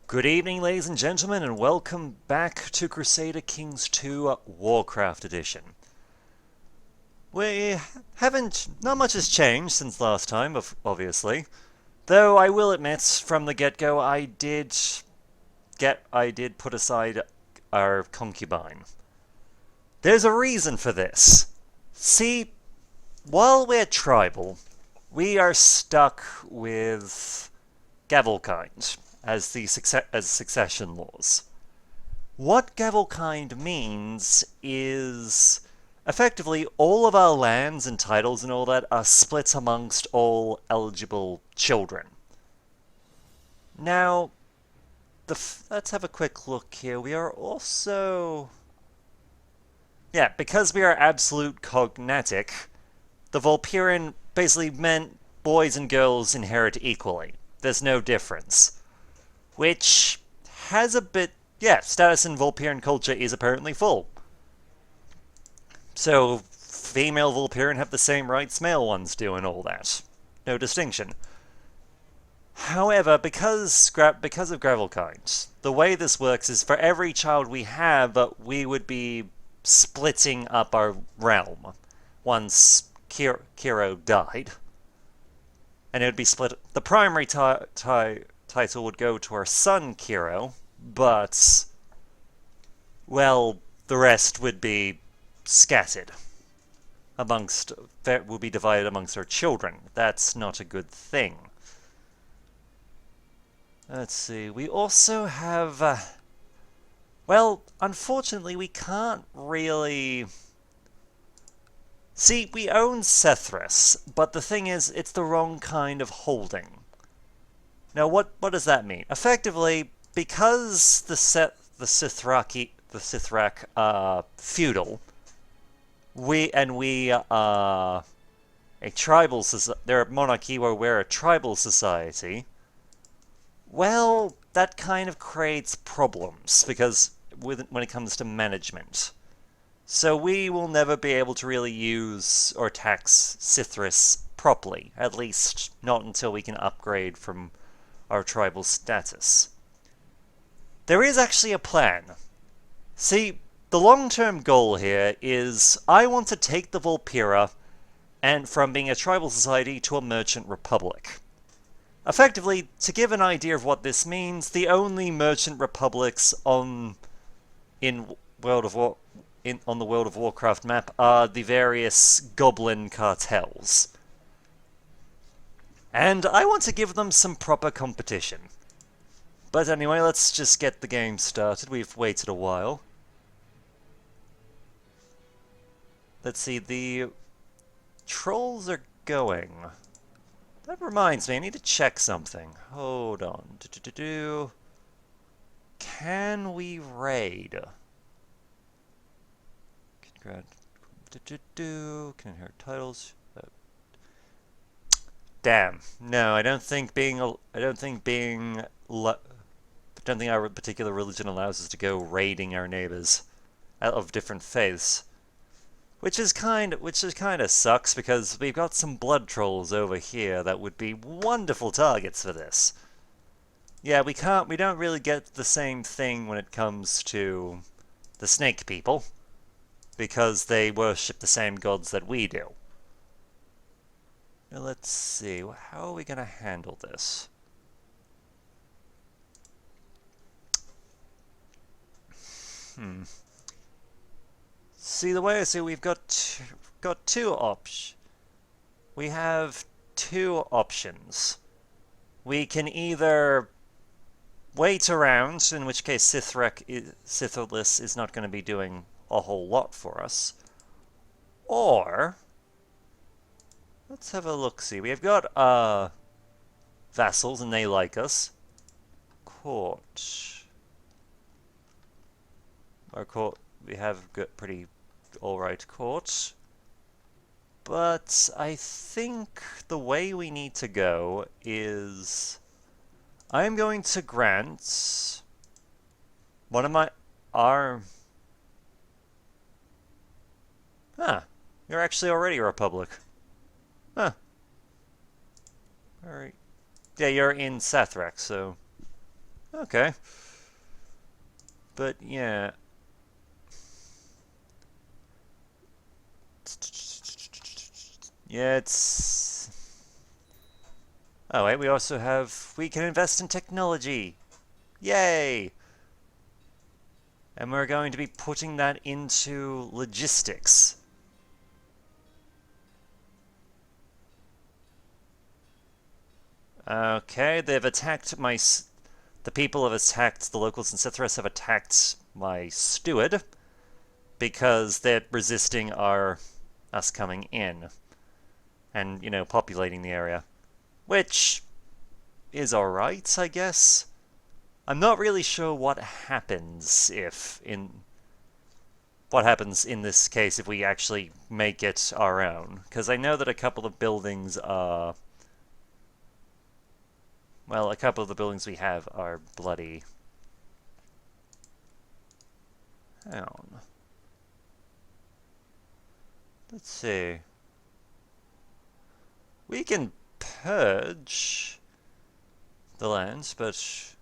Good evening, ladies and gentlemen, and welcome back to Crusader Kings 2 Warcraft Edition. We not much has changed since last time, obviously. Though I will admit, from the get-go, I did put aside our concubine. There's a reason for this. See, while we're tribal, we are stuck with Gavelkind as the succession laws. What Gavelkind means is effectively all of our lands and titles and all that are split amongst all eligible children. Now, let's have a quick look here. We are also... Yeah, because we are absolute cognatic, the Vulperian basically meant boys and girls inherit equally. There's no difference. Which has a bit... Yeah, status in Vulperian culture is apparently full. So, female Vulperian have the same rights male ones do and all that. No distinction. However, because of Gravelkind, the way this works is for every child we have, we would be splitting up our realm once Kiro died. And it would be split... The primary title would go to our son, Kiro, but... well, the rest would be scattered amongst... will be divided amongst our children. That's not a good thing. Let's see, we also have... well, unfortunately, we can't really... See, we own Sethris, but the thing is, it's the wrong kind of holding. Now, what does that mean? Effectively, because the Sithrak feudal, we are a tribal society. They're a monarchy where we're a tribal society. Well, that kind of creates problems because when it comes to management. So we will never be able to really use or tax Sithris properly, at least not until we can upgrade from our tribal status. There is actually a plan. See, the long-term goal here is I want to take the Vulpera and from being a tribal society to a merchant republic. Effectively, to give an idea of what this means, the only merchant republics on the World of Warcraft map are the various goblin cartels. And I want to give them some proper competition. But anyway, let's just get the game started. We've waited a while. Let's see, the trolls are going. That reminds me, I need to check something. Hold on. Can we raid? Can inherit titles. Damn. No, I don't think our particular religion allows us to go raiding our neighbors of different faiths. Which kind of sucks because we've got some blood trolls over here that would be wonderful targets for this. Yeah, we don't really get the same thing when it comes to the snake people because they worship the same gods that we do. Now let's see, how are we going to handle this? See, the way I see, we've got two options. We have two options. We can either wait around, in which case Sithris is not going to be doing a whole lot for us, or let's have a look-see. We've got vassals, and they like us. Court. Our court, we have got pretty alright court. But I think the way we need to go is I'm going to grant one of our... Huh, you're actually already a republic. Huh. Alright. Yeah, you're in Sethrak, so... Okay. But, yeah. Yeah, it's... Oh, wait, we also have... We can invest in technology! Yay! And we're going to be putting that into logistics. Okay, they've attacked my... The people have attacked, the locals in Cithras have attacked my steward because they're resisting us coming in and, you know, populating the area. Which is alright, I guess. I'm not really sure what happens what happens in this case if we actually make it our own. Because I know that a couple of buildings are... Well, a couple of the buildings we have are bloody... Hang on. Let's see. We can purge the lands, but...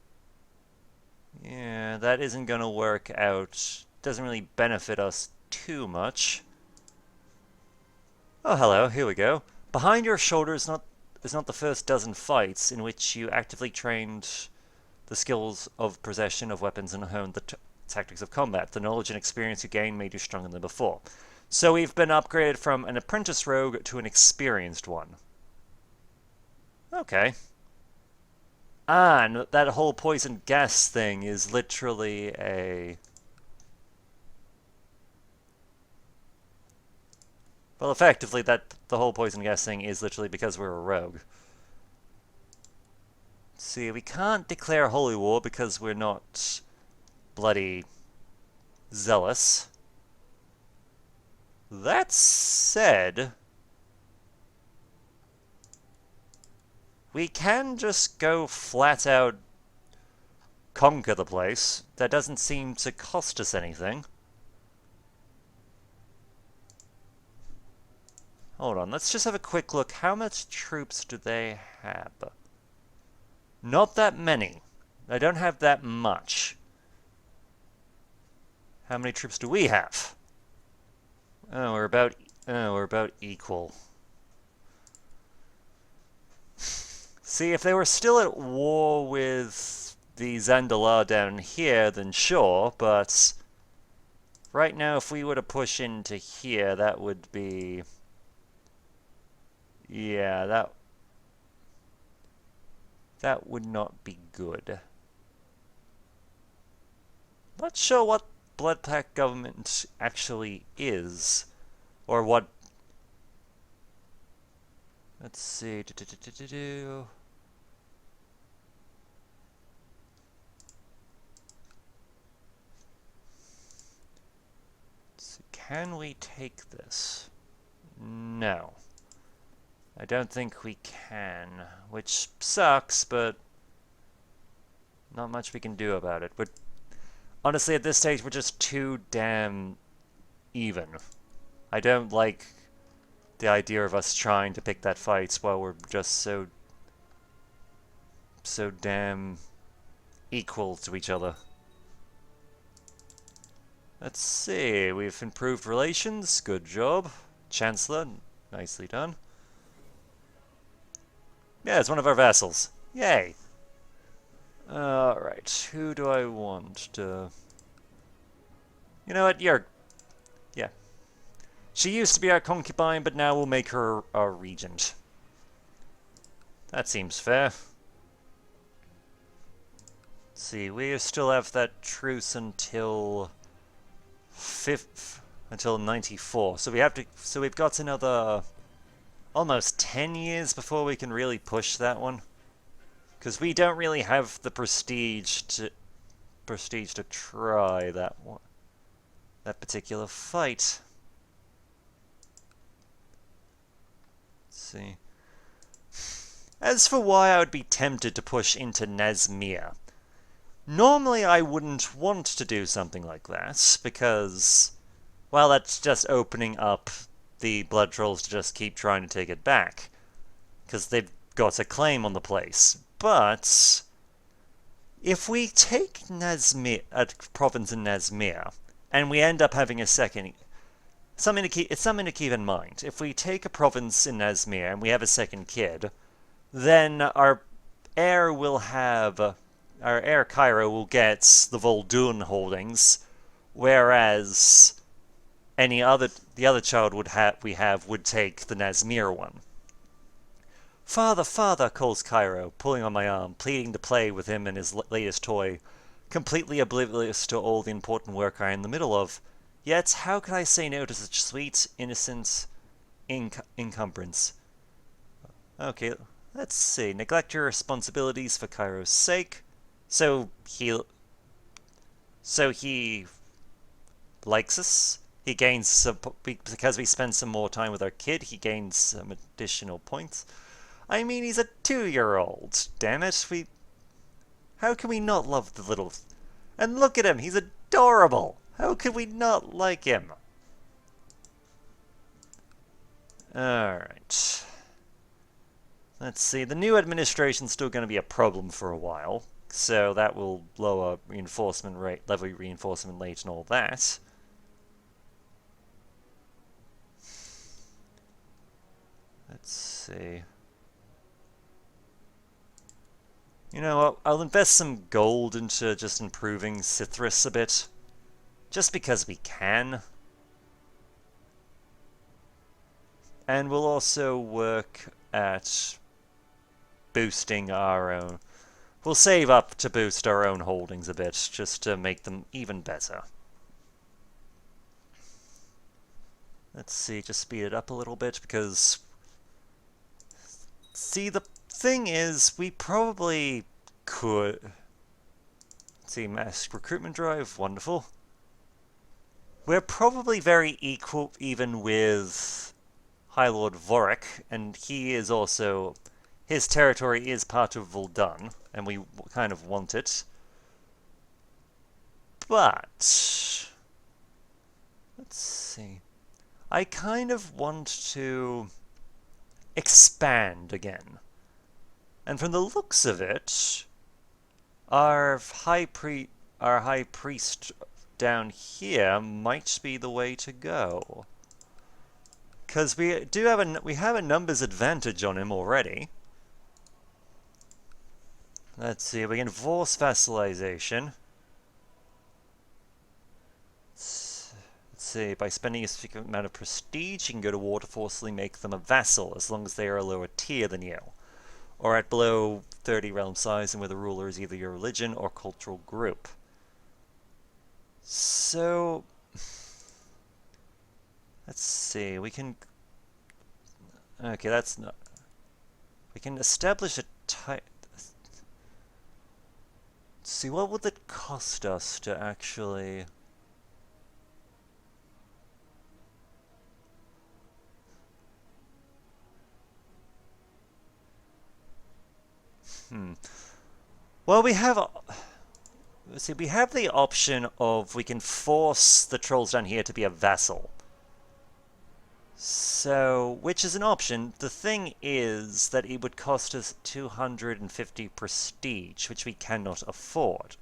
Yeah, that isn't gonna work out. Doesn't really benefit us too much. Oh, hello, here we go. Behind your shoulder is not the first dozen fights in which you actively trained the skills of possession of weapons and honed the tactics of combat. The knowledge and experience you gained made you stronger than before. So we've been upgraded from an apprentice rogue to an experienced one. Okay. Ah, and that whole poison gas thing is literally a... Well, effectively, the whole poison gas thing is literally because we're a rogue. See, we can't declare holy war because we're not bloody zealous. That said, we can just go flat out conquer the place. That doesn't seem to cost us anything. Hold on, let's just have a quick look. How much troops do they have? Not that many. They don't have that much. How many troops do we have? Oh, we're about equal. See, if they were still at war with the Zandalar down here, then sure, but right now, if we were to push into here, that would be... Yeah, that would not be good. Not sure what Blood Pact government actually is, or what... Let's see... So can we take this? No. I don't think we can, which sucks, but not much we can do about it. But honestly, at this stage, we're just too damn even. I don't like the idea of us trying to pick that fight while we're just so damn equal to each other. Let's see, we've improved relations, good job. Chancellor, nicely done. Yeah, it's one of our vassals. Yay! Alright, who do I want to... You know what, yeah. She used to be our concubine, but now we'll make her our regent. That seems fair. Let's see, we still have that truce until... until 94. So we've got another... almost 10 years before we can really push that one. Because we don't really have the prestige to try that one, that particular fight. Let's see. As for why I would be tempted to push into Nazmir, normally I wouldn't want to do something like that, because, well, that's just opening up the blood trolls to just keep trying to take it back, because they've got a claim on the place. But If we take Nazmir, a province in Nazmir, and we end up having a second, it's something to keep in mind. If we take a province in Nazmir and we have a second kid, then our heir Cairo will get the Vol'dun holdings, whereas the other child would take the Nazmir one. Father, father, calls Cairo, pulling on my arm, pleading to play with him and his latest toy, completely oblivious to all the important work I am in the middle of. Yet, how could I say no to such sweet, innocent encumbrance? Okay, let's see. Neglect your responsibilities for Cairo's sake. So he likes us. He gains some, because we spend some more time with our kid. He gains some additional points. I mean, he's a 2-year-old. Damn it, how can we not love the little? And look at him, he's adorable. How could we not like him? Alright. Let's see, the new administration's still going to be a problem for a while, so that will lower reinforcement rate, levy reinforcement rate and all that. Let's see. You know what, I'll invest some gold into just improving Cithris a bit. Just because we can. And we'll also work at boosting our own. We'll save up to boost our own holdings a bit, just to make them even better. Let's see, just speed it up a little bit, because... See, the thing is, we probably could... Let's see, mass recruitment drive, wonderful. We're probably very even with High Lord Vorik, and he is also... His territory is part of Vul'dun, and we kind of want it. But... Let's see... I kind of want to expand again. And from the looks of it, our high priest down here might be the way to go. Because we have a numbers advantage on him already. Let's see, we can force vassalization. Let's see, by spending a significant amount of prestige, you can go to war to forcibly make them a vassal, as long as they are a lower tier than you. Or at below 30 realm size and where the ruler is either your religion or cultural group. So... Let's see, we can... Okay, that's not... We can establish a type... See, what would it cost us to actually... Well, we have the option of we can force the trolls down here to be a vassal. So, which is an option. The thing is that it would cost us 250 prestige, which we cannot afford.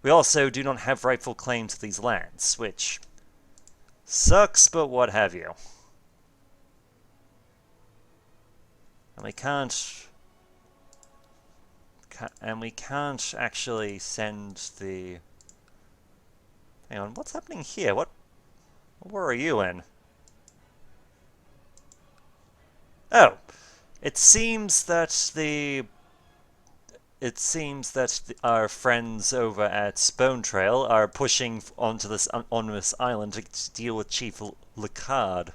We also do not have rightful claim to these lands, which sucks, but what have you. And we can't actually send the... Hang on, what's happening here? What war are you in? Oh, it seems that our friends over at Spone Trail are pushing onto this anonymous island to deal with Chief Lacard.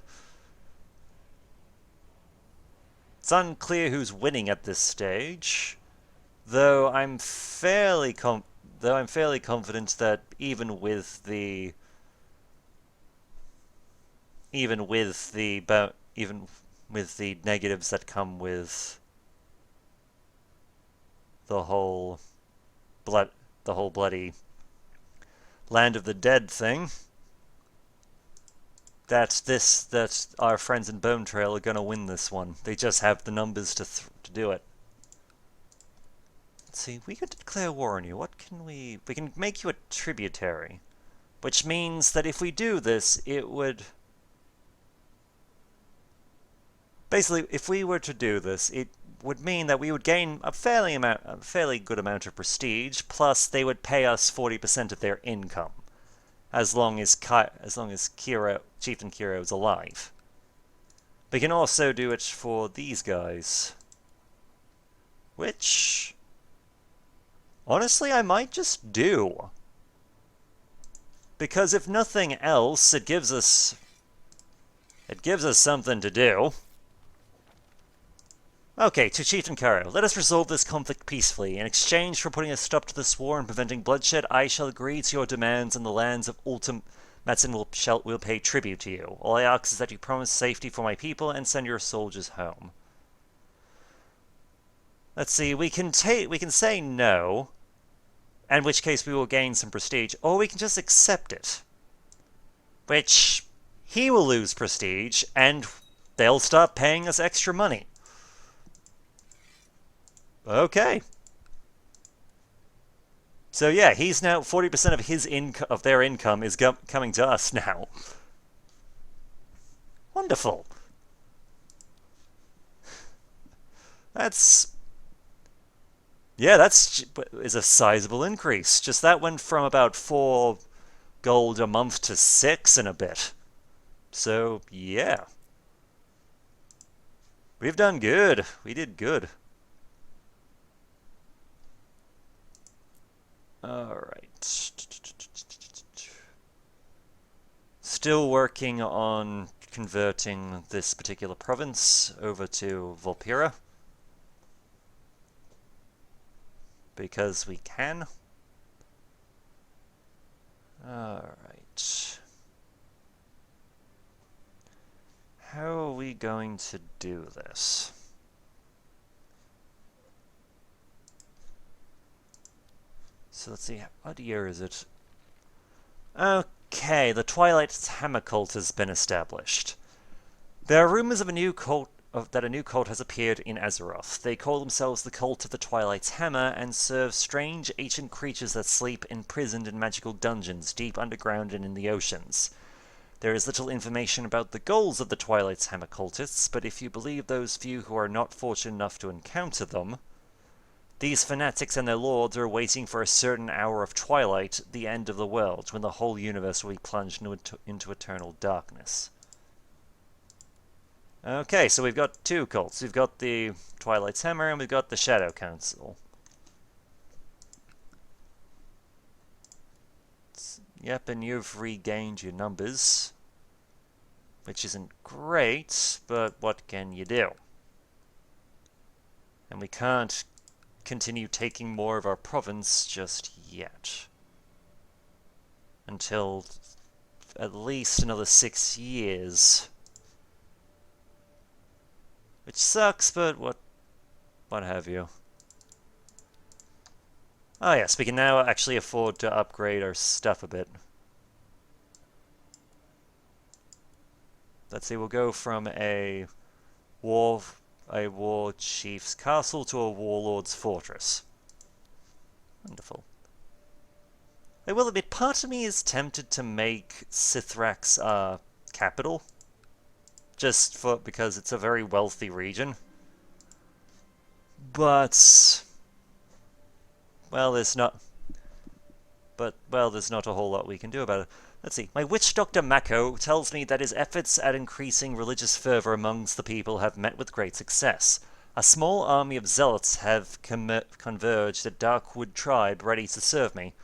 It's unclear who's winning at this stage. Though I'm fairly confident that even with the negatives that come with the whole bloody Land of the Dead thing, that our friends in Bone Trail are gonna win this one. They just have the numbers to do it. Let's see, we could declare war on you. What can we... We can make you a tributary. Which means that if we do this, it would... Basically, if we were to do this, it would mean that we would gain a fairly good amount of prestige, plus they would pay us 40% of their income, as long as Kira, Chieftain Kira is alive. We can also do it for these guys, which, honestly, I might just do. Because if nothing else, it gives us something to do. Okay, to Chieftain Karo, let us resolve this conflict peacefully. In exchange for putting a stop to this war and preventing bloodshed, I shall agree to your demands, and the lands of Ultim Matson will pay tribute to you. All I ask is that you promise safety for my people and send your soldiers home. Let's see, we can say no, in which case we will gain some prestige, or we can just accept it. Which, he will lose prestige, and they'll stop paying us extra money. Okay. So yeah, he's now 40% of his of their income is coming to us now. Wonderful. That's is a sizable increase. Just that went from about 4 gold a month to 6 and a bit. So yeah, we've done good. We did good. Alright. Still working on converting this particular province over to Vulpera. Because we can. Alright. How are we going to do this? So let's see, what year is it? Okay, the Twilight Hammer cult has been established. There are rumors of that a new cult has appeared in Azeroth. They call themselves the Cult of the Twilight's Hammer and serve strange ancient creatures that sleep imprisoned in magical dungeons deep underground and in the oceans. There is little information about the goals of the Twilight's Hammer cultists, but if you believe those few who are not fortunate enough to encounter them, these fanatics and their lords are waiting for a certain hour of twilight, the end of the world, when the whole universe will be plunged into eternal darkness. Okay, so we've got 2 cults. We've got the Twilight's Hammer, and we've got the Shadow Council. Yep, and you've regained your numbers, which isn't great, but what can you do? And we can't continue taking more of our province just yet. Until at least another 6 years. Which sucks, but what have you. Oh yes, we can now actually afford to upgrade our stuff a bit. Let's see, we'll go from a war chief's castle to a warlord's fortress. Wonderful. I will admit, part of me is tempted to make Sithrak's capital, just because it's a very wealthy region. But well, there's not a whole lot we can do about it. Let's see. My witch doctor Mako tells me that his efforts at increasing religious fervor amongst the people have met with great success. A small army of zealots have converged at Darkwood tribe ready to serve me.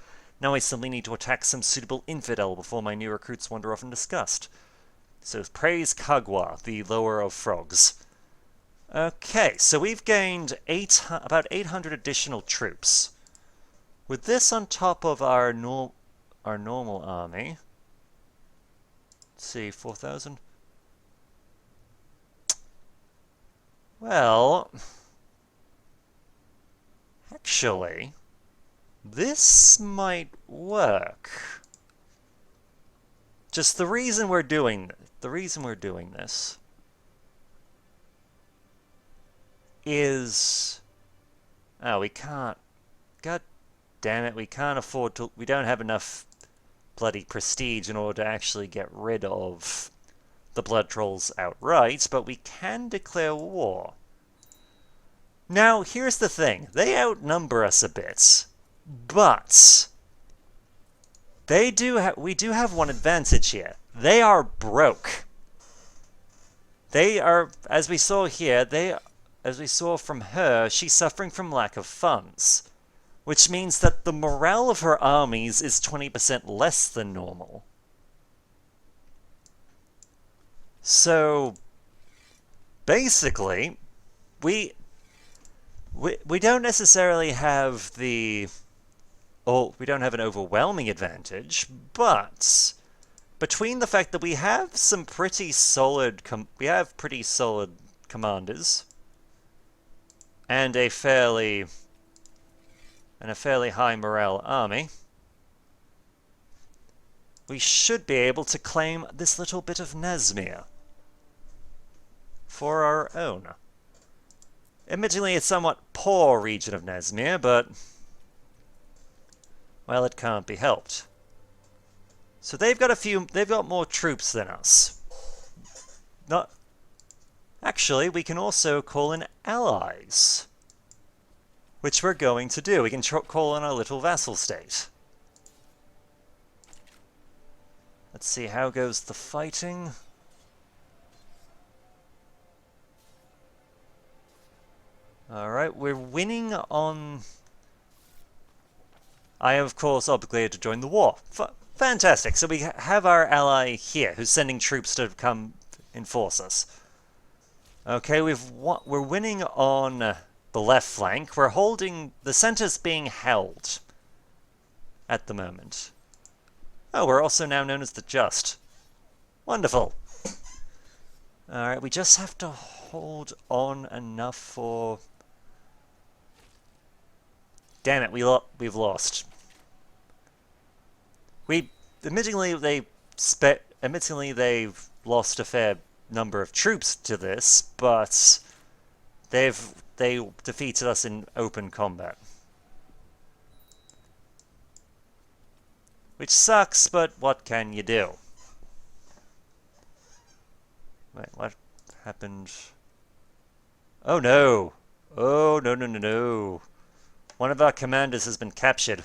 Now I simply need to attack some suitable infidel before my new recruits wander off in disgust. So praise Kagwa, the lower of frogs. Okay, so we've gained about 800 additional troops. With this on top of our normal army, let's see, 4,000. Well, actually, this might work. Just the reason we're doing this is, oh, we can't. god damn it, we can't afford to... We don't have enough bloody prestige in order to actually get rid of the blood trolls outright, but we can declare war. Now, here's the thing. They outnumber us a bit, but we do have one advantage here. They are broke. They are, as we saw here, as we saw from her, she's suffering from lack of funds, which means that the morale of her armies is 20% less than normal. So, basically, we don't necessarily have we don't have an overwhelming advantage, but between the fact that we have some pretty solid commanders and a fairly high morale army, we should be able to claim this little bit of Nazmir for our own. Admittedly, it's a somewhat poor region of Nazmir, but, well, it can't be helped. So they've got more troops than us. Actually, we can also call in allies, which we're going to do. We can call in our little vassal state. Let's see, how goes the fighting? Alright, we're winning on... I am, of course, obligated to join the war. Fantastic. So we have our ally here, who's sending troops to come enforce us. Okay, we're winning on the left flank. We're holding... The center's being held at the moment. Oh, we're also now known as the Just. Wonderful. Alright, we just have to hold on enough for... Damn it, we've lost. Admittingly, they've lost a fair number of troops to this, but they defeated us in open combat. Which sucks, but what can you do? Wait, what happened? Oh no! Oh, no. One of our commanders has been captured.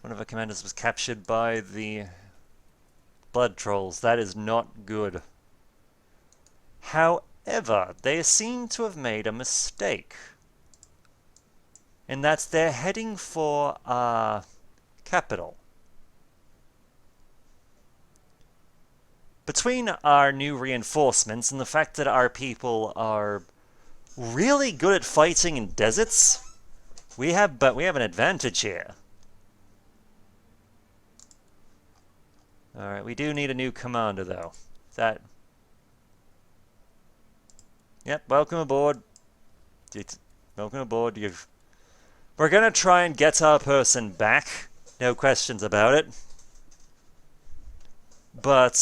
One of our commanders was captured by the blood trolls. That is not good. However, they seem to have made a mistake. And that's they're heading for our capital. Between our new reinforcements and the fact that our people are really good at fighting in deserts, we have an advantage here. Alright, we do need a new commander, though. Yep, welcome aboard. Welcome aboard. We're gonna try and get our person back. No questions about it. But...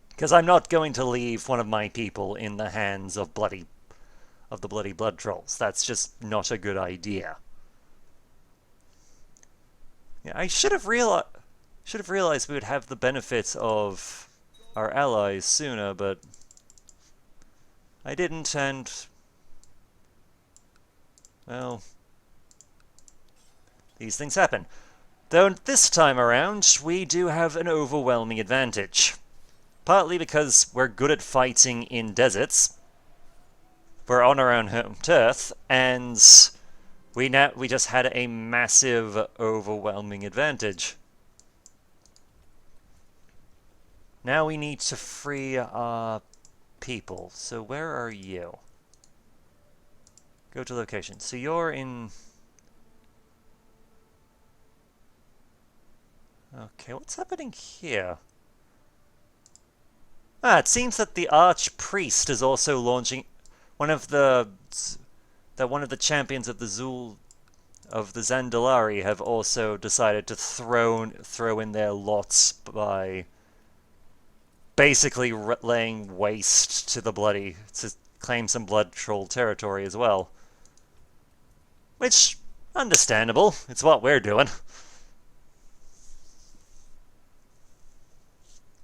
because I'm not going to leave one of my people in the hands of the bloody blood trolls. That's just not a good idea. Yeah, I should have realized we would have the benefits of our allies sooner, but I didn't, and well, these things happen. Though this time around, we do have an overwhelming advantage. Partly because we're good at fighting in deserts. We're on our own home turf, and we just had a massive, overwhelming advantage. Now we need to free our people. So where are you? Go to location. So you're in... Okay, what's happening here? Ah, it seems that the Archpriest is also launching... One of the champions of the Zandalari have also decided to throw in their lots by basically laying waste to claim some blood troll territory as well. Which, understandable. It's what we're doing.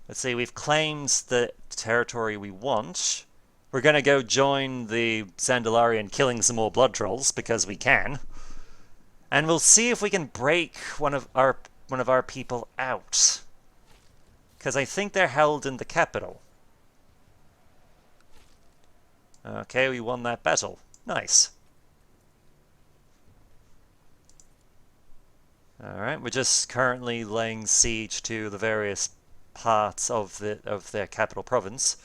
Let's see, we've claimed the territory we want. We're gonna go join the Sandalarian killing some more blood trolls, because we can. And we'll see if we can break one of our people out. Because I think they're held in the capital. Okay, we won that battle. Nice. Alright, we're just currently laying siege to the various parts of their capital province.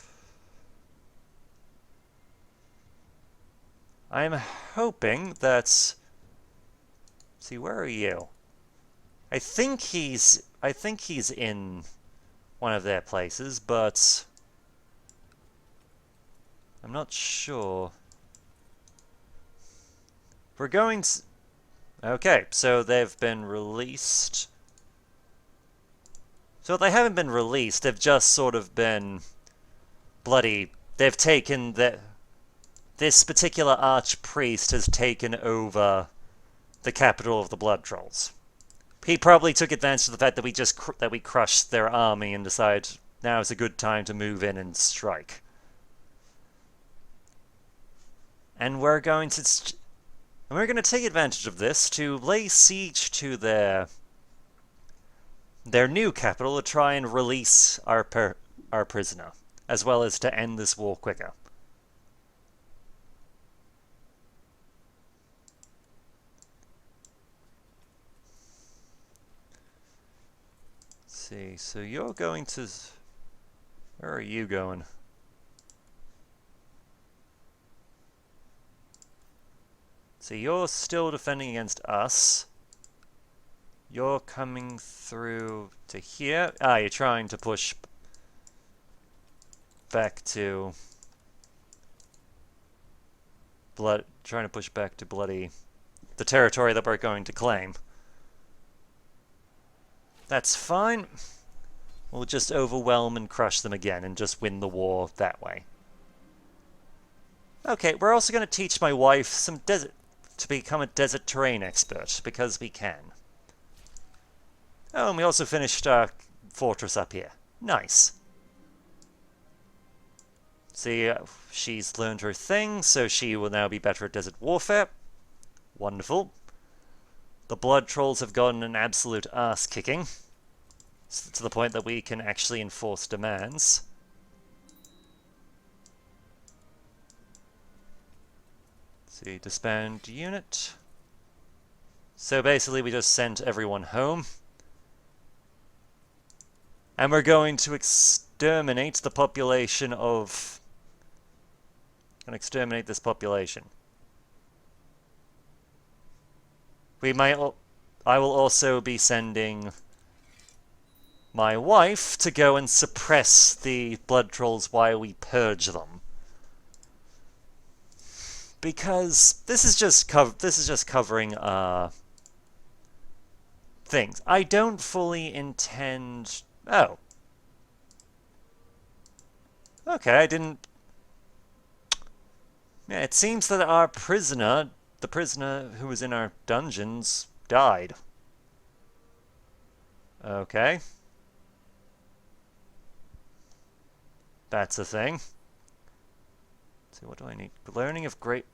I'm hoping that... See, where are you? I think he's in one of their places, but I'm not sure. We're going to... Okay, so they've been released. So they haven't been released, they've just sort of been bloody... They've taken the... This particular archpriest has taken over the capital of the Blood Trolls. He probably took advantage of the fact that we crushed their army and decided now is a good time to move in and strike. And we're going to take advantage of this to lay siege to their new capital to try and release our prisoner, as well as to end this war quicker. See, so you're going to... Where are you going? See, you're still defending against us. You're coming through to here. Ah, you're trying to push back to... Trying to push back to bloody... the territory that we're going to claim. That's fine. We'll just overwhelm and crush them again and just win the war that way. Okay, we're also going to teach my wife some to become a desert terrain expert, because we can. Oh, and we also finished our fortress up here. Nice. See, she's learned her thing, so she will now be better at desert warfare. Wonderful. The blood trolls have gotten an absolute ass-kicking, to the point that we can actually enforce demands. Let's see, disband unit. So basically we just sent everyone home. And we're going to exterminate the population of... exterminate this population. I will also be sending my wife to go and suppress the blood trolls while we purge them. Because this is just covering things. I don't fully intend... Oh. Okay, I didn't... Yeah, it seems that our prisoner... The prisoner who was in our dungeons died. Okay. That's a thing. So what do I need? Learning of great...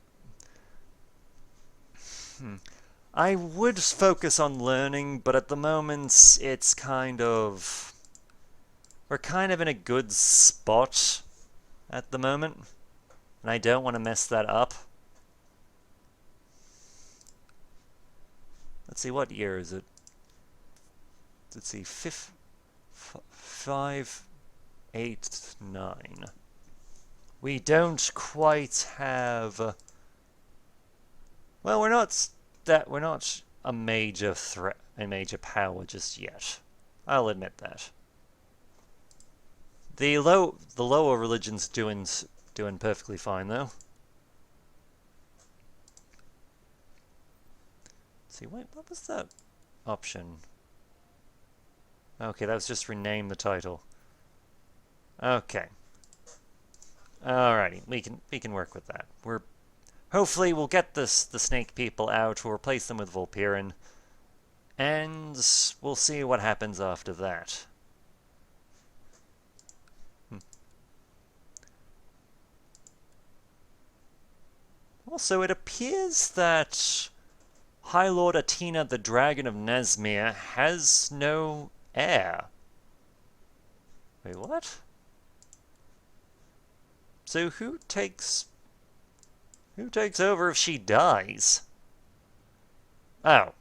I would focus on learning, but at the moment it's kind of... We're kind of in a good spot at the moment. And I don't want to mess that up. Let's see, what year is it? Let's see, 5, 8, 9. We don't quite have... Well, we're not a major threat, a major power just yet. I'll admit that. The lower religion's doing perfectly fine though. See, wait, what was that option? Okay, that was just rename the title. Okay. Alrighty, we can work with that. hopefully we'll get the snake people out, we'll replace them with Vulpera, and we'll see what happens after that. Also, it appears that High Lord Atina, the Dragon of Nazmir, has no heir. Wait, what? So who takes over if she dies? Oh.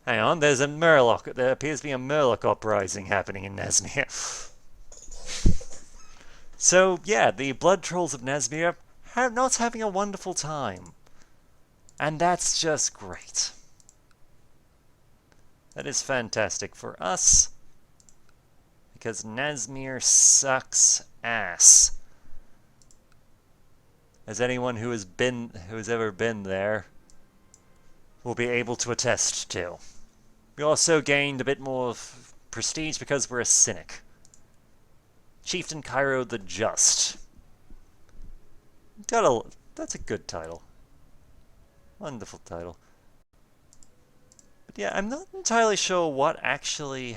Hang on, there's a Murloc. There appears to be a Murloc uprising happening in Nazmir. So, yeah, the Blood Trolls of Nazmir are not having a wonderful time. And that's just great. That is fantastic for us. Because Nazmir sucks ass. As anyone who has ever been there will be able to attest to. We also gained a bit more prestige because we're a cynic. Chieftain Cairo the Just. That's a good title. Wonderful title. But yeah, I'm not entirely sure what actually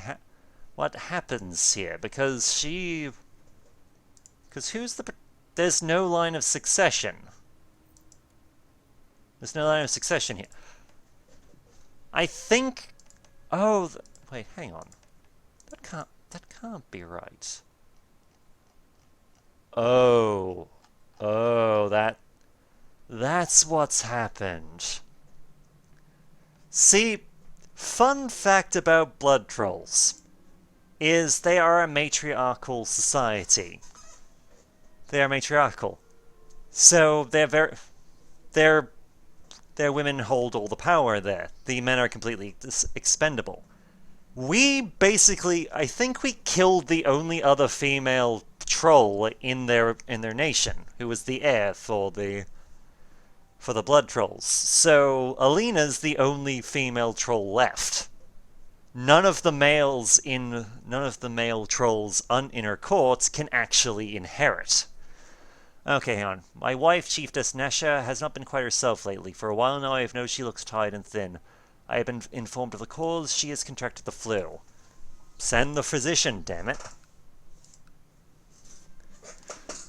what happens here, because there's no line of succession. There's no line of succession here. I think... Oh, wait, hang on. That can't be right. Oh, that's what's happened. See, fun fact about blood trolls is they are a matriarchal society. They are matriarchal. So their women hold all the power there. The men are completely expendable. We basically, I think we killed the only other female troll in their nation, who was the heir for the blood trolls. So Alina's the only female troll left. None of the male trolls in her court can actually inherit. Okay, hang on. My wife, Chiefess Nasha, has not been quite herself lately. For a while now I have noticed she looks tired and thin. I have been informed of the cause. She has contracted the flu. Send the physician, damn it.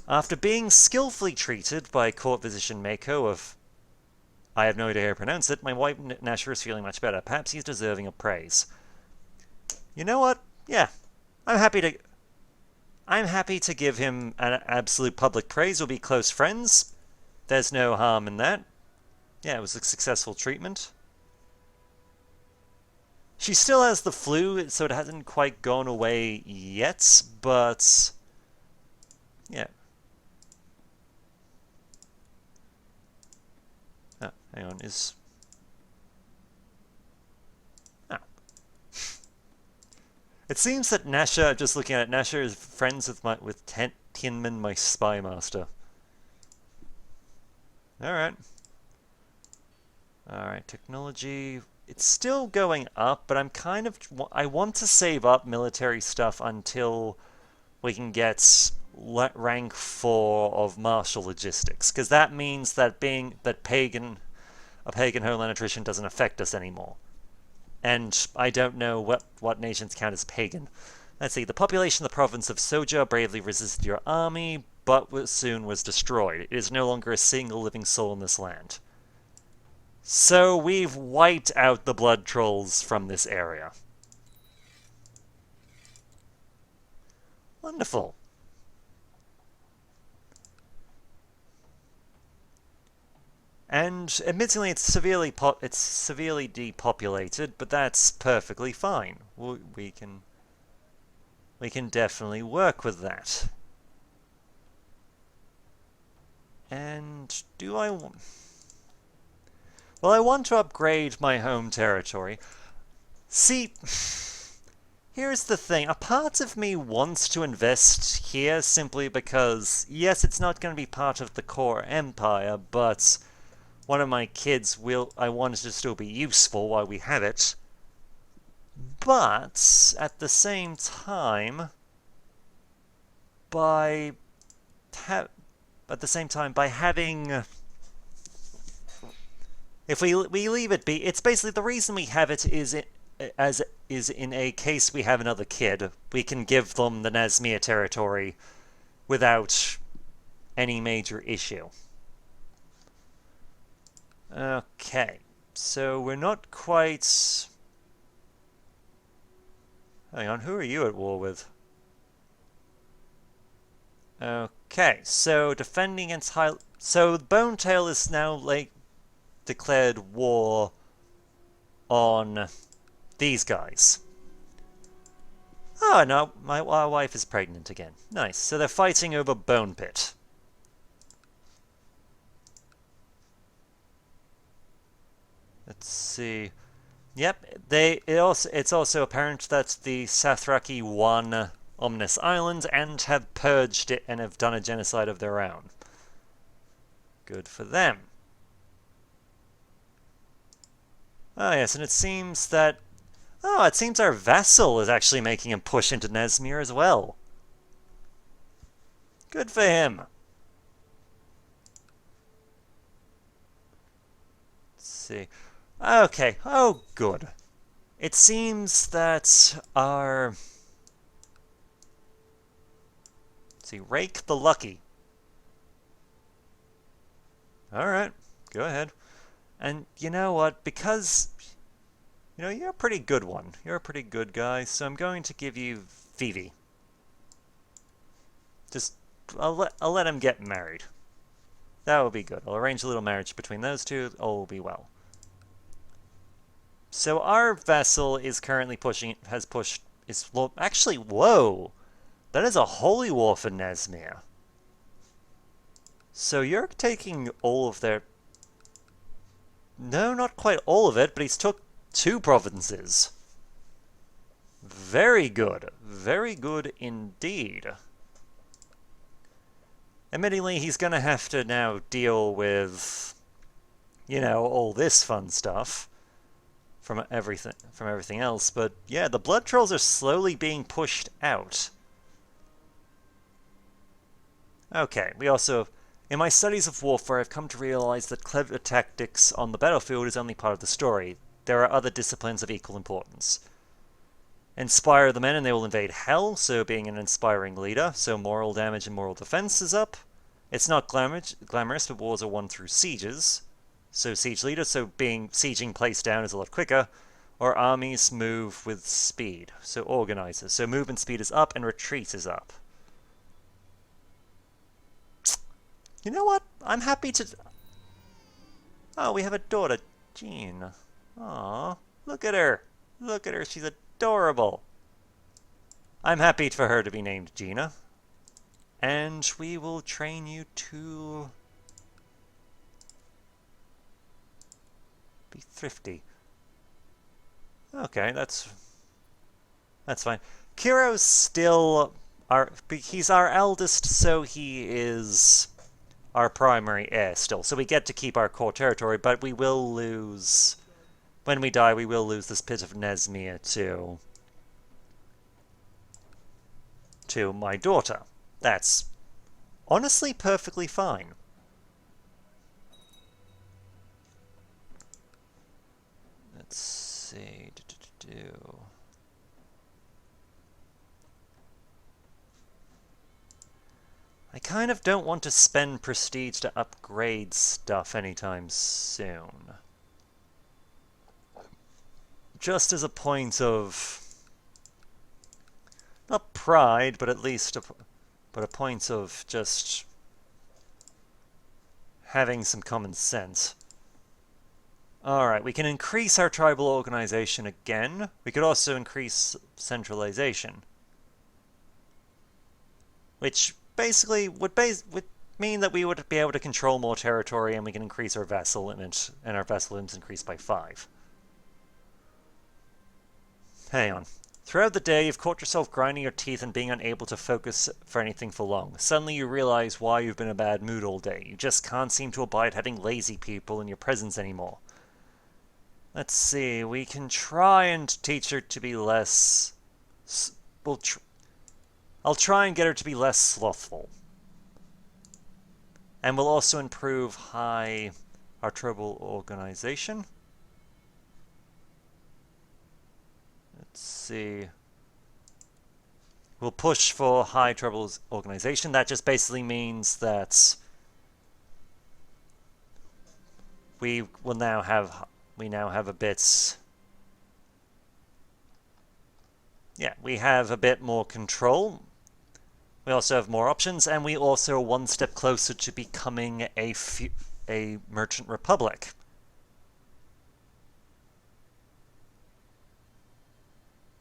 After being skillfully treated by court physician Mako of... I have no idea how to pronounce it, my wife Nasha is feeling much better. Perhaps he's deserving of praise. You know what? Yeah. I'm happy to give him an absolute public praise. We'll be close friends. There's no harm in that. Yeah, it was a successful treatment. She still has the flu, so it hasn't quite gone away yet, but... yeah. Oh, hang on, is... oh. It seems that Nasha, just looking at it, Nasha is friends with Tianmin, my spy master. Alright. Alright, technology... it's still going up, but I want to save up military stuff until we can get rank 4 of martial logistics, because that means that a pagan homeland attrition doesn't affect us anymore. And I don't know what nations count as pagan. Let's see, the population of the province of Soja bravely resisted your army, but soon was destroyed. It is no longer a single living soul in this land. So we've wiped out the blood trolls from this area. Wonderful. And admittedly, it's severely depopulated, but that's perfectly fine. We can definitely work with that. And do I want... well, I want to upgrade my home territory. See, here's the thing. A part of me wants to invest here simply because, yes, it's not going to be part of the core empire, but one of my kids I want it to still be useful while we have it. But, at the same time, by at the same time, by having... If we leave it be, it's basically the reason we have it is in a case we have another kid, we can give them the Nazmir territory without any major issue. Okay, so we're not quite... Hang on, who are you at war with? Okay, so defending against High... So Bonetail is now, like, declared war on these guys. Oh, no, our wife is pregnant again. Nice, so they're fighting over Bone Pit. Let's see... Yep, it's also apparent that the Sathraki won Omnis Island and have purged it and have done a genocide of their own. Good for them. Oh yes, and it seems that... Oh, it seems our vassal is actually making a push into Nazmir as well. Good for him. Let's see... Okay, oh good. It seems that our... Let's see, Rake the Lucky. Alright, go ahead. And you know what, because... You know, you're a pretty good one. You're a pretty good guy, so I'm going to give you Vivi. Just, I'll let him get married. That will be good. I'll arrange a little marriage between those two. All will be well. So our vassal is currently actually, whoa! That is a holy war for Nazmir. So you're taking all of their... No, not quite all of it, but he's took 2 provinces. Very good. Very good indeed. Admittedly, he's gonna have to now deal with, you know, all this fun stuff. From everything else, but yeah, the blood trolls are slowly being pushed out. Okay, we also... In my studies of warfare, I've come to realize that clever tactics on the battlefield is only part of the story. There are other disciplines of equal importance. Inspire the men and they will invade hell, so being an inspiring leader, so moral damage and moral defense is up. It's not glamorous, but wars are won through sieges. So siege leader, so sieging place down is a lot quicker, or armies move with speed, so organizers. So movement speed is up and retreat is up. You know what? I'm happy to... Oh, we have a daughter, Jean. Aw, look at her. Look at her, she's adorable. I'm happy for her to be named Gina. And we will train you to... be thrifty. Okay, that's fine. Kiro's still he's our eldest, so he is our primary heir still. So we get to keep our core territory, but we will lose... When we die, we will lose this Pit of Nazmir to my daughter. That's honestly perfectly fine. Let's see. I kind of don't want to spend prestige to upgrade stuff anytime soon. Just as a point of... not pride, but at least a point of just having some common sense. Alright, we can increase our tribal organization again. We could also increase centralization. Which basically would mean that we would be able to control more territory and we can increase our vassal limit, and our vassal limit increased by 5. Hang on. Throughout the day, you've caught yourself grinding your teeth and being unable to focus for anything for long. Suddenly you realize why you've been in a bad mood all day. You just can't seem to abide having lazy people in your presence anymore. Let's see, we can try and teach her to be less... I'll try and get her to be less slothful. And we'll also improve our tribal organization. Let's see. We'll push for high tribal organization. That just basically means that we now have a bit. Yeah, we have a bit more control. We also have more options, and we also are one step closer to becoming a merchant republic.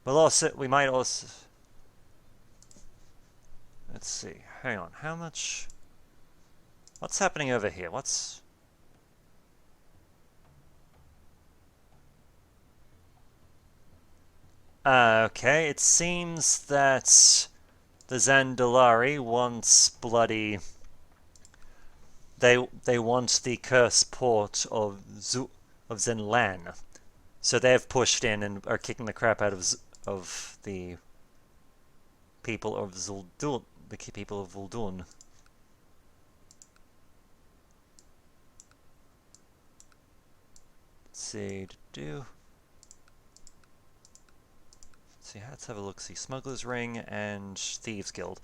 We might also. Let's see. Hang on. How much? What's happening over here? What's? Okay. It seems that the Zandalari wants bloody. They want the cursed port of Zenlan, so they've pushed in and are kicking the crap out of the people of Zuldun. The people of Vuldun. Let's see. Let's have a look. See, Smuggler's Ring and Thieves Guild.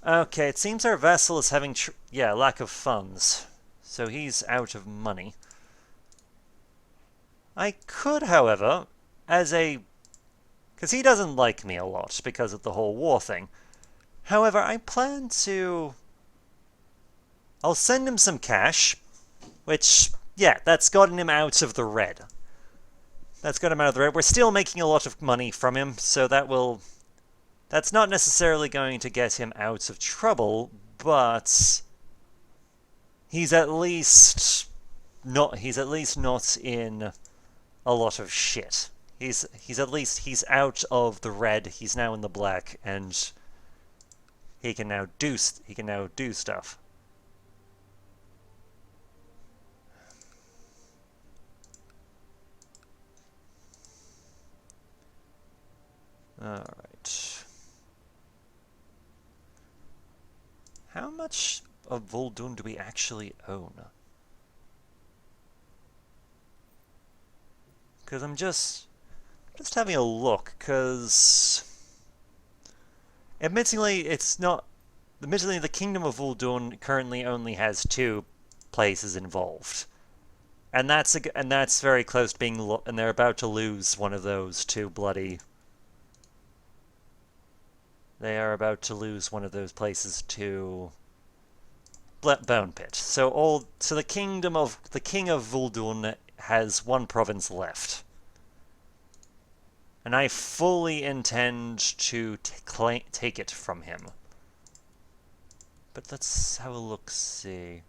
Okay, it seems our vassal is having lack of funds, so he's out of money. I could, however, because he doesn't like me a lot because of the whole war thing. However, I plan to. I'll send him some cash, which, yeah, that's gotten him out of the red. That's got him out of the red. We're still making a lot of money from him, so that's not necessarily going to get him out of trouble, but he's at least not in a lot of shit. He's out of the red. He's now in the black, and he can now do stuff. Alright. How much of Vuldun do we actually own? Because I'm just having a look, because admittedly the Kingdom of Vuldun currently only has 2 places involved. And that's very close to being and they're about to lose one of those to bloody. They are about to lose one of those places to Bone Pit. So the King of Vuldun has 1 province left. And I fully intend to take it from him. But let's have a look-see.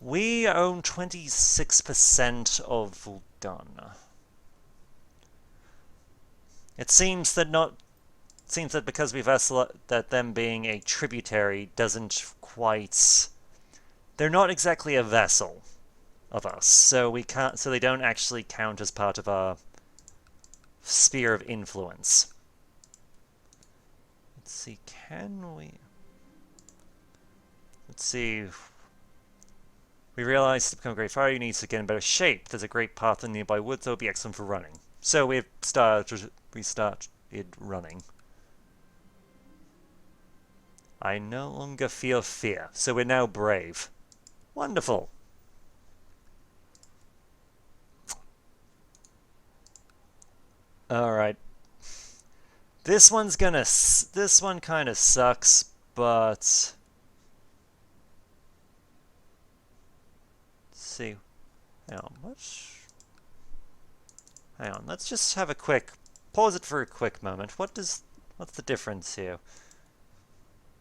We own 26% of Vuldun. It seems that because we that them being a tributary doesn't quite. They're not exactly a vassal of us, so they don't actually count as part of our sphere of influence. Let's see, let's see. We realize to become a great fighter, you need to get in better shape. There's a great path in nearby woods that will be excellent for running. So we started running. I no longer feel fear, so we're now brave. Wonderful. Alright. This one kind of sucks, but... Let's see. Hang on, let's just have a quick... Pause it for a quick moment. What's the difference here?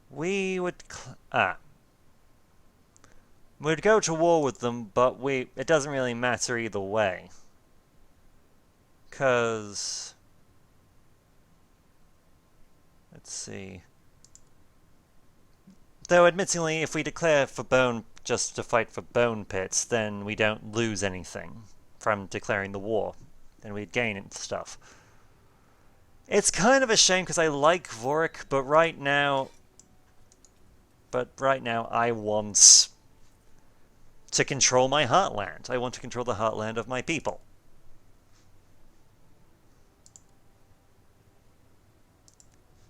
We would... We'd go to war with them, but it doesn't really matter either way. Because... Let's see. Though, admittedly, if we declare for just to fight for Bone Pits, then we don't lose anything from declaring the war. Then we'd gain stuff. It's kind of a shame, because I like Vorik, but right now... but right now I want to control my heartland. I want to control the heartland of my people.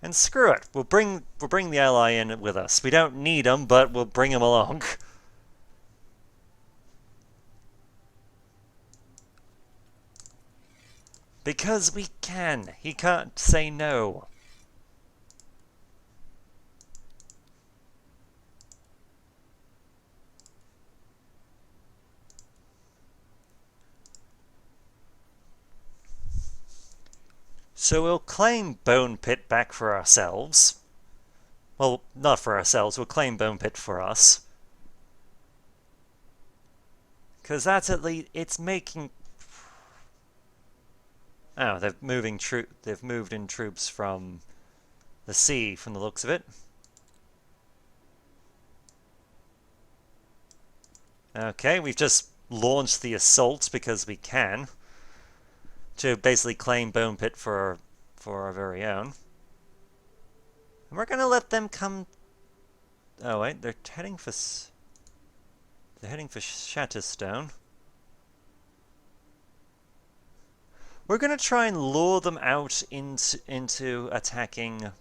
And screw it, we'll bring the ally in with us. We don't need him, but we'll bring him along. Because we can. He can't say no. So we'll claim Bone Pit back for ourselves. Well, not for ourselves, we'll claim Bone Pit for us. Because that's at least, it's making... Oh, they've moved in troops from the sea, from the looks of it. Okay, we've just launched the assault because we can. To basically claim Bone Pit for our very own. And we're gonna let them come... Oh wait, they're heading for Shatterstone. We're gonna try and lure them out into attacking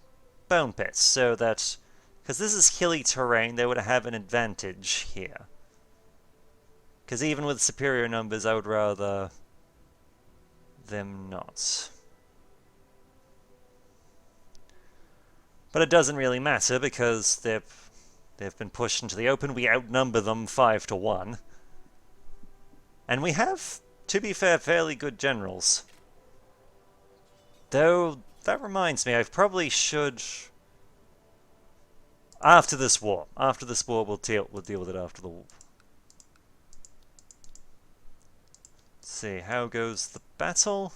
Bone Pits, so that... Because this is hilly terrain, they would have an advantage here. Because even with superior numbers, I would rather them not. But it doesn't really matter because they've been pushed into the open. We outnumber them 5-1. And we have, to be fair, fairly good generals. Though, that reminds me, I probably should... After this war. After this war, we'll deal with it after the war. Let's see, how goes the battle?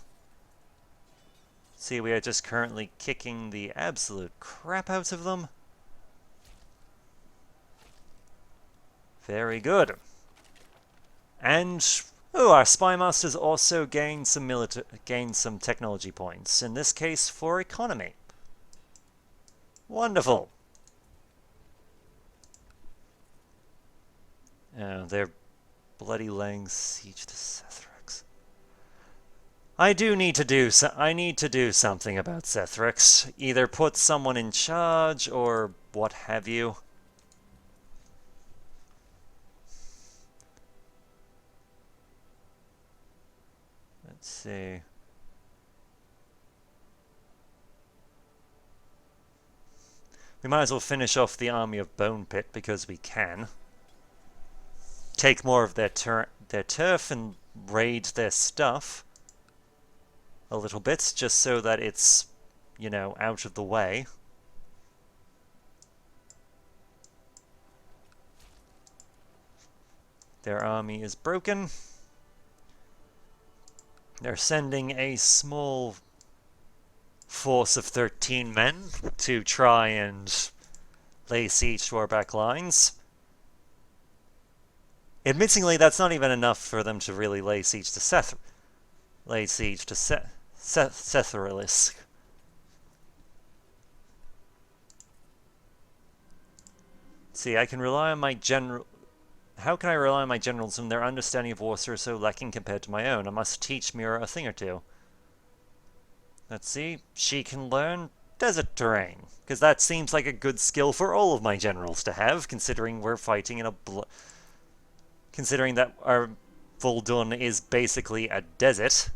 See, we are just currently kicking the absolute crap out of them. Very good. And oh, our spy masters also gained some technology points. In this case, for economy. Wonderful. Oh, they're bloody laying siege to Sethrex. I need to do something about Sethrex. Either put someone in charge or what have you. Let's see. We might as well finish off the army of Bone Pit because we can. Take more of their turf and raid their stuff a little bit, just so that it's, you know, out of the way. Their army is broken. They're sending a small force of 13 men to try and lay siege to our back lines. Admittingly, that's not even enough for them to really lay siege to Setherilis. See, I can rely on my general... How can I rely on my generals when their understanding of warfare is so lacking compared to my own? I must teach Mira a thing or two. Let's see. She can learn desert terrain, because that seems like a good skill for all of my generals to have, considering we're fighting in a... Considering that our Vuldun is basically a desert.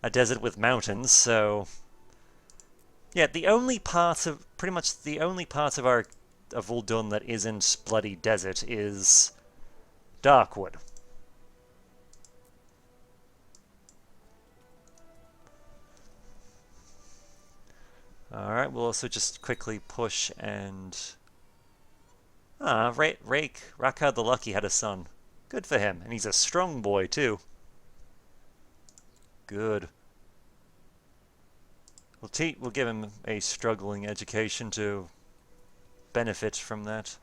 A desert with mountains, so... Yeah, the only part of... Pretty much the only part of our... of Vuldun that isn't bloody desert is... Darkwood. Alright, we'll also just quickly push and... Ah, Rakar the Lucky had a son. Good for him, and he's a strong boy, too. Good. We'll give him a struggling education to benefit from that.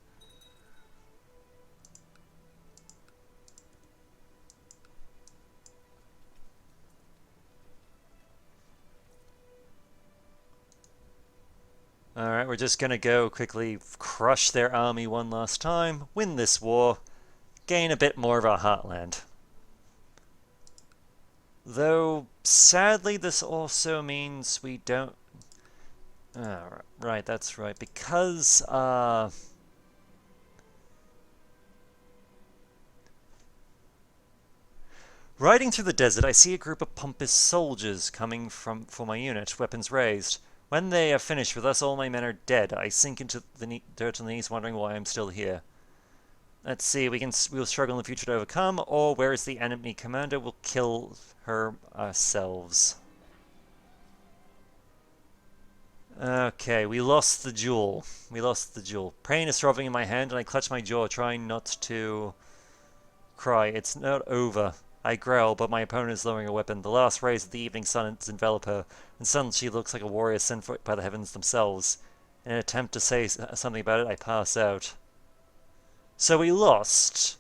Alright, we're just gonna go quickly crush their army one last time, win this war, gain a bit more of our heartland. Though, sadly, this also means we don't... Oh, right, that's right. Because, riding through the desert, I see a group of pompous soldiers coming for my unit, weapons raised. When they are finished with us, all my men are dead. I sink into the dirt on the knees, wondering why I'm still here. Let's see, we'll struggle in the future to overcome, or where is the enemy commander? We'll kill her ourselves. Okay, we lost the duel. We lost the duel. Pain is throbbing in my hand, and I clutch my jaw, trying not to cry. It's not over. I growl, but my opponent is lowering a weapon. The last rays of the evening sun envelop her, and suddenly she looks like a warrior sent by the heavens themselves. In an attempt to say something about it, I pass out. So we lost.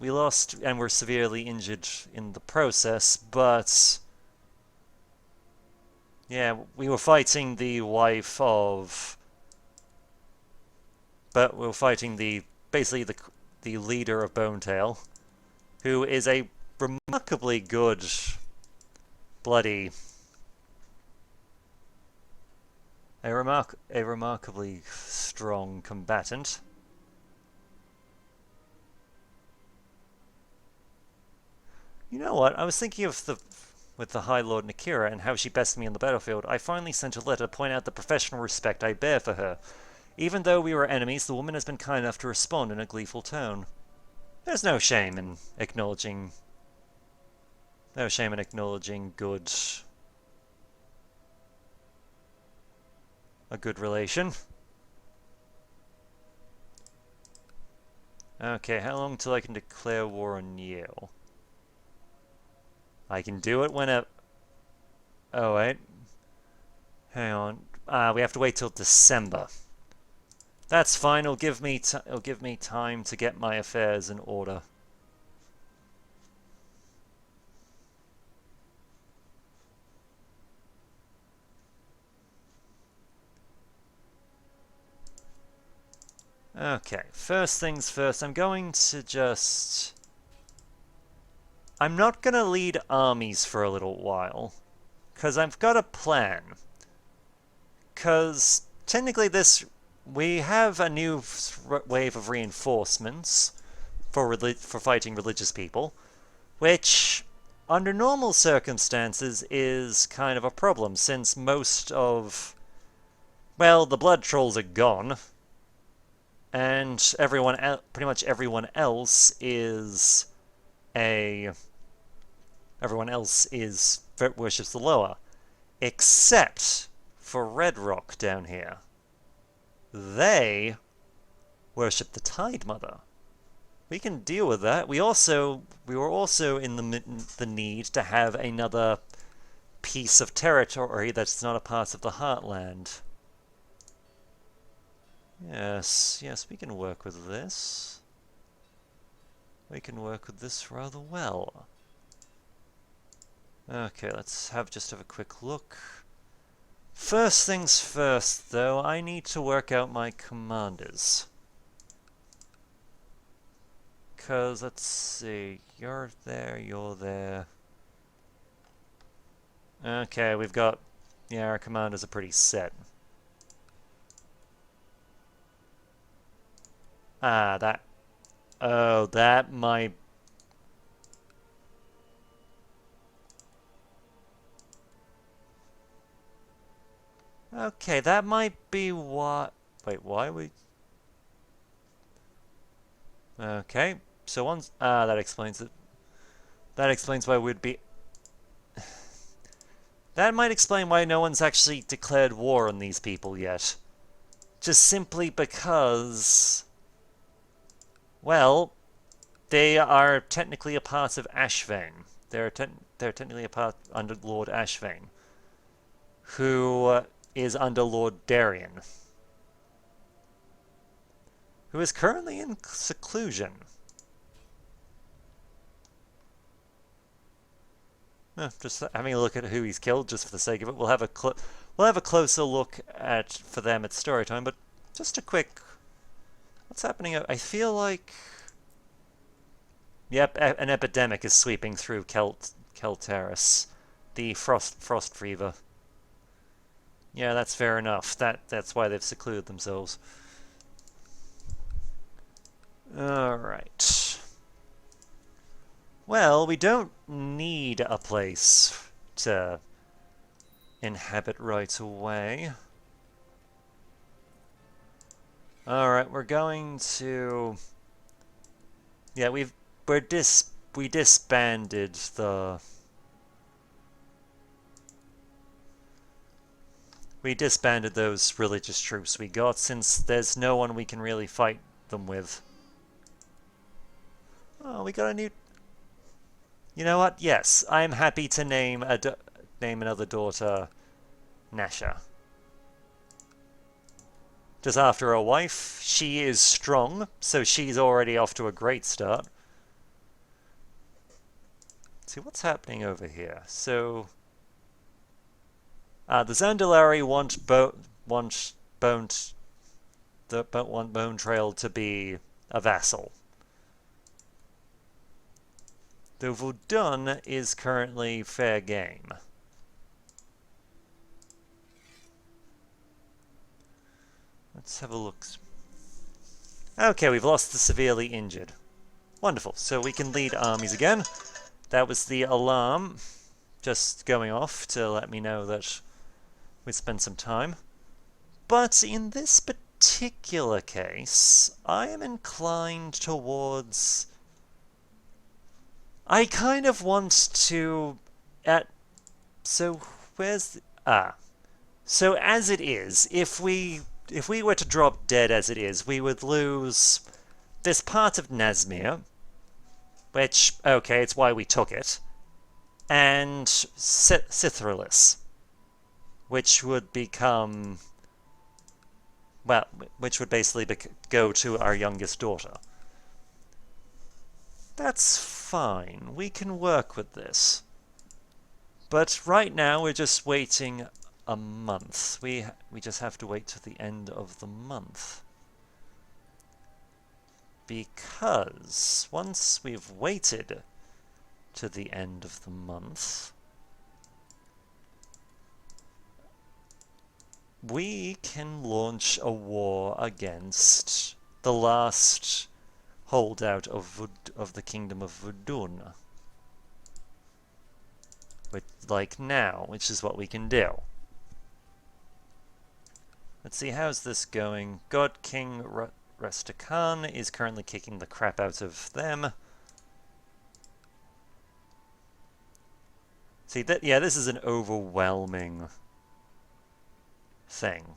We lost, and were severely injured in the process, but... Yeah, we were fighting the wife of... But we were fighting basically the leader of Bonetail, who is a remarkably good, bloody... A remarkably strong combatant. You know what? I was thinking of with the High Lord Nakira and how she bested me on the battlefield. I finally sent a letter to point out the professional respect I bear for her. Even though we were enemies, the woman has been kind enough to respond in a gleeful tone. There's no shame in acknowledging... No shame in acknowledging a good relation. Okay, how long till I can declare war on Yale? I can do it whenever... Oh, wait. Hang on. We have to wait till December. That's fine. It'll give me time to get my affairs in order. Okay, first things first, I'm going to just... I'm not going to lead armies for a little while, because I've got a plan. Because, technically we have a new wave of reinforcements for fighting religious people, which, under normal circumstances, is kind of a problem, since most of... Well, the blood trolls are gone, and pretty much everyone else is worships the lower, except for Red Rock down here. They worship the Tide Mother. We can deal with that. We were also in the need to have another piece of territory that's not a part of the Heartland. Yes, we can work with this. We can work with this rather well. Okay, let's just have a quick look. First things first, though, I need to work out my commanders. Because, let's see, you're there, you're there. Okay, we've got... Yeah, our commanders are pretty set. Ah, that... Oh, that might... Okay, that might be what... Wait, why we... Okay, so once... Ah, that explains it. That explains why we'd be... That might explain why no one's actually declared war on these people yet. Just simply because... Well, they are technically a part of Ashvane. They're technically a part under Lord Ashvane, who is under Lord Darien, who is currently in seclusion. Just having a look at who he's killed, just for the sake of it. We'll have a closer look at for them at story time. But just a quick, what's happening? I feel like, yep, an epidemic is sweeping through Keltaris, the frost fever. Yeah, that's fair enough. That's why they've secluded themselves. All right. Well, we don't need a place to inhabit right away. Alright, we're going to... Yeah, we disbanded the... We disbanded those religious troops we got, since there's no one we can really fight them with. Oh, we got a new... You know what? Yes, I'm happy to name another daughter Nasha. Just after a wife, she is strong, so she's already off to a great start. Let's see what's happening over here. So, the Zandalari want Bone Trail to be a vassal. Though Vudun is currently fair game. Let's have a look. Okay, we've lost the severely injured. Wonderful. So we can lead armies again. That was the alarm just going off to let me know that we spent some time. But in this particular case, I am inclined towards... I kind of want to... So, where's... So, as it is, if we were to drop dead as it is, we would lose this part of Nazmir, which, okay, it's why we took it, and Cithralis, which would become... Well, which would basically go to our youngest daughter. That's fine. We can work with this. But right now we're just waiting a month. We just have to wait to the end of the month. Because once we've waited to the end of the month, we can launch a war against the last holdout of the Kingdom of Vudun. Like now, which is what we can do. Let's see, how's this going? God King Rastakhan is currently kicking the crap out of them. See, yeah, this is an overwhelming thing.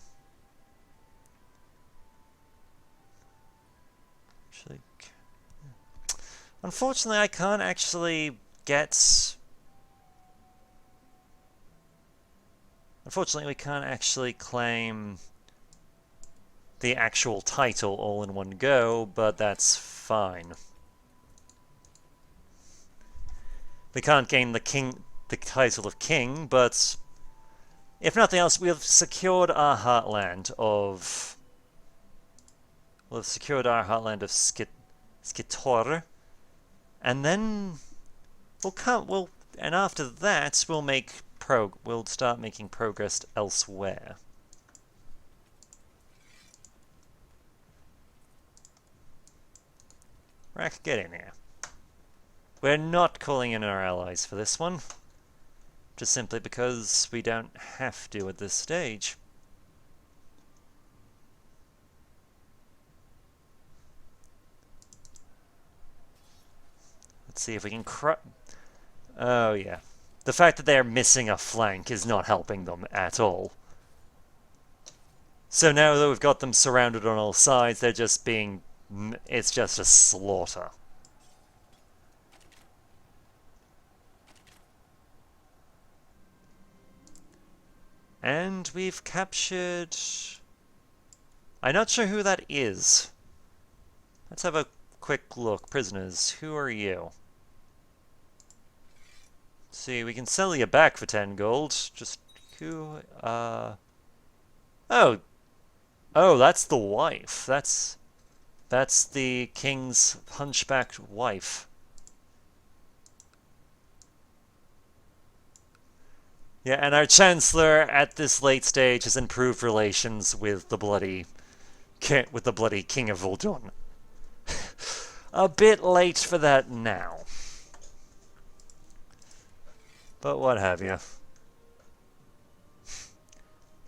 Actually, unfortunately, I can't actually get... Unfortunately, we can't actually claim the actual title all in one go, but that's fine. We can't gain the title of king, but if nothing else, we have secured our heartland of... We'll have secured our heartland of Skitor, and then and after that we'll start making progress elsewhere. Rack, get in here. We're not calling in our allies for this one, just simply because we don't have to at this stage. Let's see if we can Oh yeah. The fact that they're missing a flank is not helping them at all. So now that we've got them surrounded on all sides, they're just being... It's just a slaughter. And we've captured... I'm not sure who that is. Let's have a quick look. Prisoners, who are you? See, we can sell you back for 10 gold. Just who, oh, oh, that's the wife. That's the king's hunchbacked wife. Yeah, and our chancellor at this late stage has improved relations with the bloody king of Voldun. A bit late for that now. But what have you.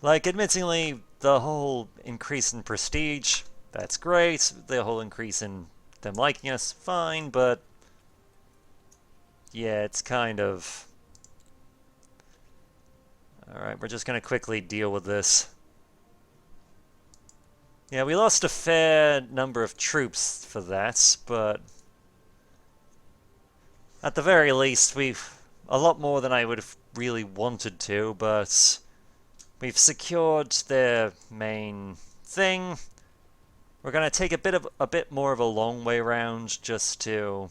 Like, admittingly, the whole increase in prestige, that's great. The whole increase in them liking us, fine, but yeah, it's kind of... Alright, we're just going to quickly deal with this. Yeah, we lost a fair number of troops for that, but at the very least, we've a lot more than I would have really wanted to, but we've secured their main thing. We're going to take a bit more of a long way round just to...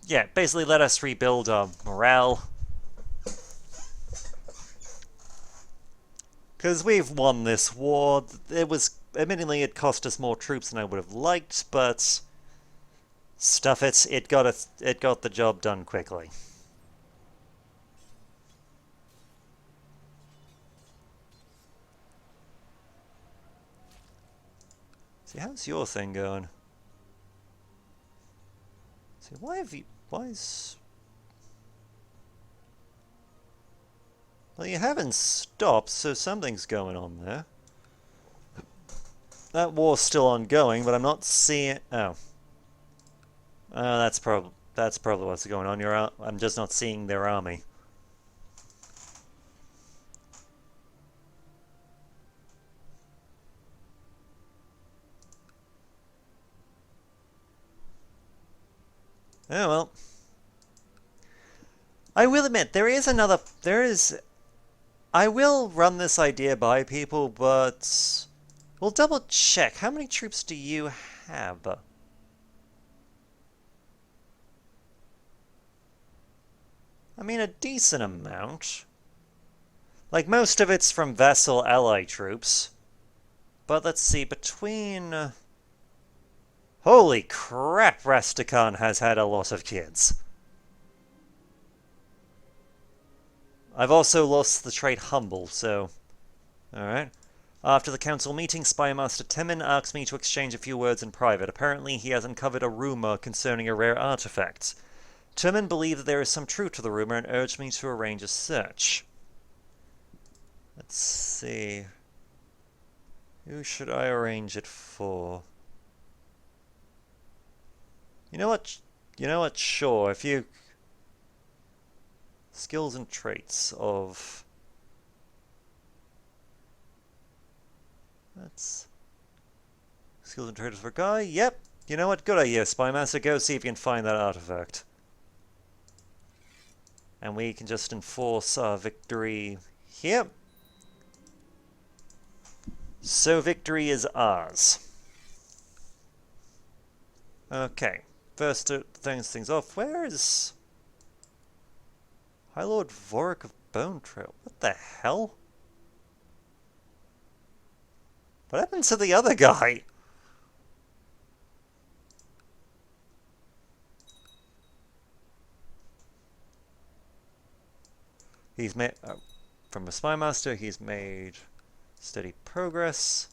Yeah, basically let us rebuild our morale. Because we've won this war. Admittedly, it cost us more troops than I would have liked, but stuff it, it got the job done quickly. See, how's your thing going? See, why is... Well, you haven't stopped, so something's going on there. That war's still ongoing, but I'm not seeing... Oh. Oh, that's probably what's going on. I'm just not seeing their army. Oh, well. I will admit, I will run this idea by people, but we'll double check. How many troops do you have? I mean, a decent amount. Like, most of it's from vassal ally troops. But let's see, between... Holy crap, Rastakhan has had a lot of kids. I've also lost the trait Humble, so... Alright. After the council meeting, Spymaster Timon asked me to exchange a few words in private. Apparently, he has uncovered a rumor concerning a rare artifact. Timon believed that there is some truth to the rumor and urged me to arrange a search. Let's see... Who should I arrange it for? You know what? Sure, if you... Skills and traits of... That's... Skills and traits for a guy? Yep. You know what? Good idea, Spymaster. Go see if you can find that artifact. And we can just enforce our victory here. So victory is ours. Okay. First to things off. Where is... High Lord Vorik of Bone Trail? What the hell? What happened to the other guy? He's made... from a Spymaster, he's made steady progress.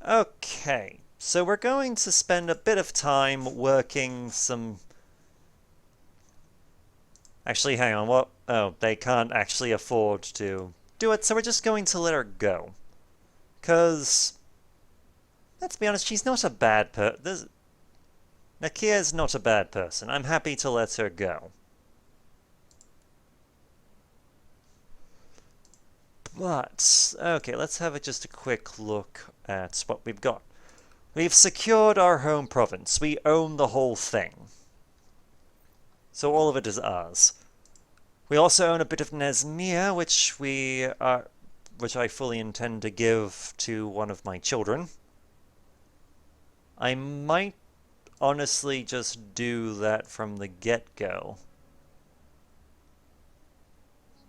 Okay. So we're going to spend a bit of time working some... Actually, hang on, what? Oh, they can't actually afford to do it, so we're just going to let her go. Because, let's be honest, she's not a bad person. Nakia's not a bad person. I'm happy to let her go. But, okay, let's have just a quick look at what we've got. We've secured our home province. We own the whole thing. So all of it is ours. We also own a bit of Nesmir, which I fully intend to give to one of my children. I might honestly just do that from the get-go.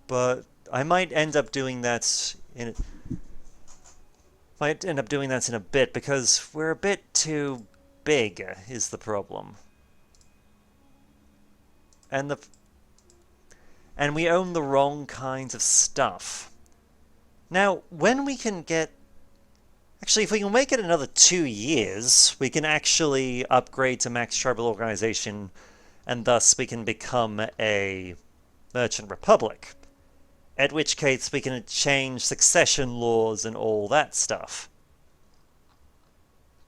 But I might end up doing that in a bit because we're a bit too big is the problem. And we own the wrong kinds of stuff. Now, when we can get... Actually, if we can make it another 2 years, we can actually upgrade to max tribal organization, and thus we can become a merchant republic. At which case we can change succession laws and all that stuff.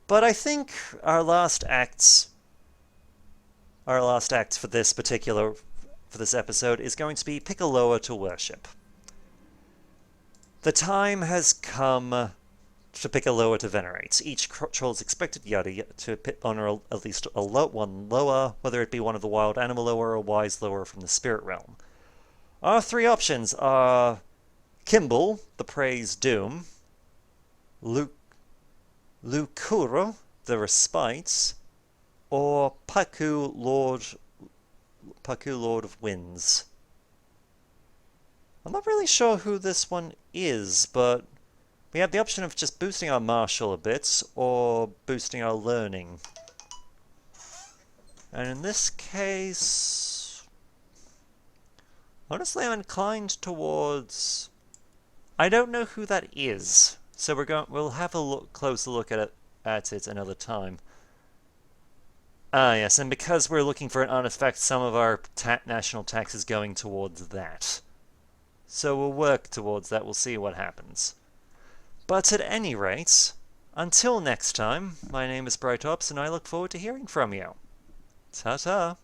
But I think our last act for this episode is going to be pick a lower to worship. The time has come to pick a lower to venerate. Each troll is expected to honor at least one lower, whether it be one of the wild animal lower or wise lower from the spirit realm. Our 3 options are Kimball, the Praise Doom, Lucuro, the Respites, or Paku, Lord of Winds. I'm not really sure who this one is, but we have the option of just boosting our martial a bit, or boosting our learning. And in this case... honestly, I'm inclined towards... I don't know who that is, so we'll have a closer look at it another time. Ah, yes, and because we're looking for an artifact, some of our national tax is going towards that. So we'll work towards that, we'll see what happens. But at any rate, until next time, my name is Brightops, and I look forward to hearing from you. Ta-ta!